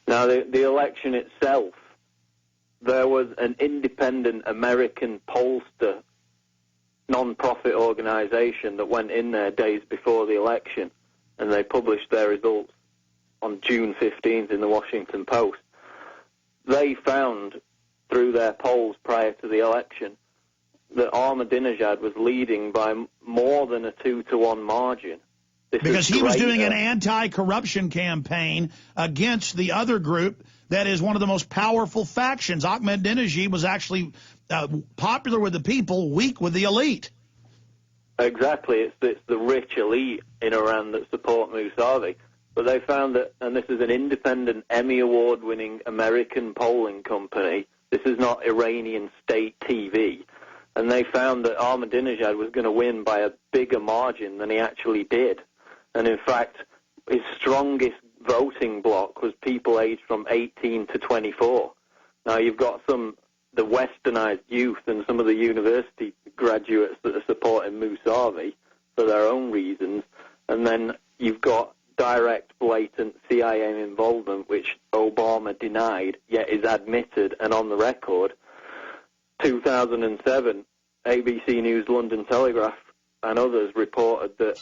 Now, the election itself, there was an independent American pollster non-profit organization that went in there days before the election, and they published their results on June 15th in the Washington Post. They found, through their polls prior to the election, that Ahmadinejad was leading by more than a 2-to-1 margin. Because he was doing an anti-corruption campaign against the other group that is one of the most powerful factions. Ahmadinejad was actually popular with the people, weak with the elite. Exactly. It's the rich elite in Iran that support Mousavi. But they found that, and this is an independent Emmy Award-winning American polling company, this is not Iranian state TV, and they found that Ahmadinejad was going to win by a bigger margin than he actually did. And in fact, his strongest voting bloc was people aged from 18 to 24. Now, you've got the westernized youth and some of the university graduates that are supporting Mousavi for their own reasons, and then you've got direct, blatant CIA involvement, which Obama denied, yet is admitted and on the record. 2007, ABC News, London Telegraph, and others reported that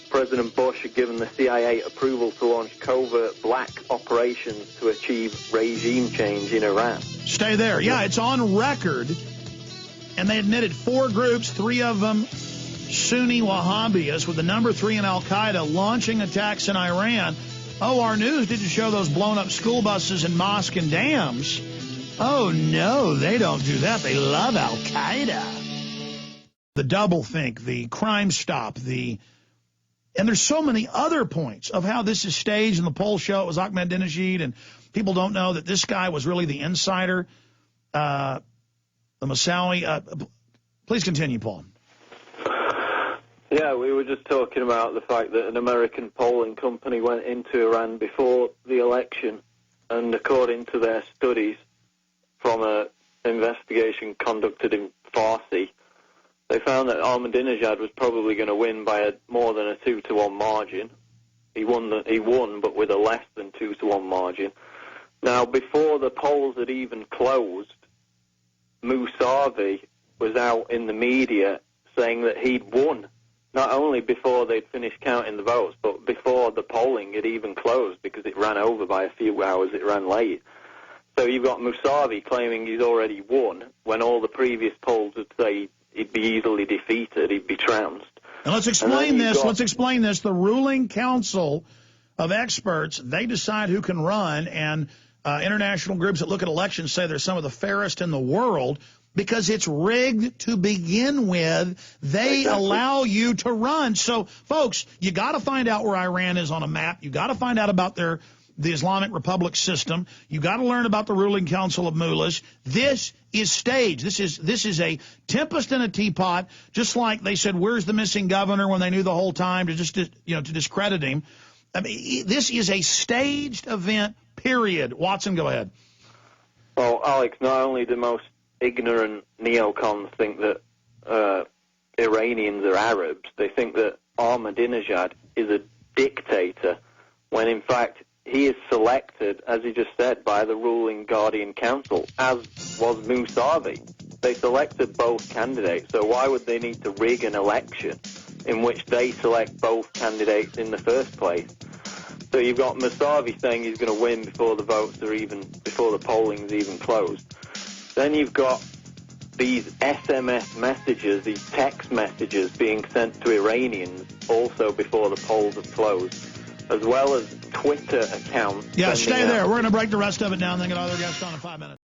President Bush had given the CIA approval to launch covert black operations to achieve regime change in Iran. Stay there. Yeah, it's on record. And they admitted 4 groups, 3 of them Sunni Wahhabis, with the number 3 in al-Qaeda, launching attacks in Iran. Oh, our news didn't show those blown-up school buses and mosques and dams. Oh, no, they don't do that. They love al-Qaeda. The doublethink, the Crime Stop, and there's so many other points of how this is staged, and the polls show it was Ahmadinejad, and people don't know that this guy was really the insider, the Moussavi. Please continue, Paul. Yeah, we were just talking about the fact that an American polling company went into Iran before the election, and according to their studies from an investigation conducted in Farsi, they found that Ahmadinejad was probably going to win by more than a 2-to-1 margin. He won, but with a less than 2-to-1 margin. Now, before the polls had even closed, Mousavi was out in the media saying that he'd won, not only before they'd finished counting the votes, but before the polling had even closed, because it ran over by a few hours, it ran late. So you've got Mousavi claiming he's already won, when all the previous polls would say he'd be easily defeated, he'd be trounced. And let's explain this. Let's explain this. The ruling council of experts, they decide who can run, and international groups that look at elections say they're some of the fairest in the world because it's rigged to begin with. They allow you to run. So, folks, you got to find out where Iran is on a map. You got to find out about the Islamic Republic system. You got to learn about the ruling council of mullahs. This is staged. This is a tempest in a teapot. Just like they said, "Where's the missing governor?" when they knew the whole time to discredit him. I mean, this is a staged event. Period. Watson, go ahead. Well, Alex, not only the most ignorant neocons think that Iranians are Arabs, they think that Ahmadinejad is a dictator, when in fact he is selected, as he just said, by the ruling Guardian Council, as was Mousavi. They selected both candidates, so why would they need to rig an election in which they select both candidates in the first place? So you've got Mousavi saying he's going to win before the before the polling's even closed. Then you've got these SMS messages, these text messages being sent to Iranians also before the polls have closed, as well as Twitter accounts. Yeah, stay there. We're going to break the rest of it down and then get other guests on in 5 minutes.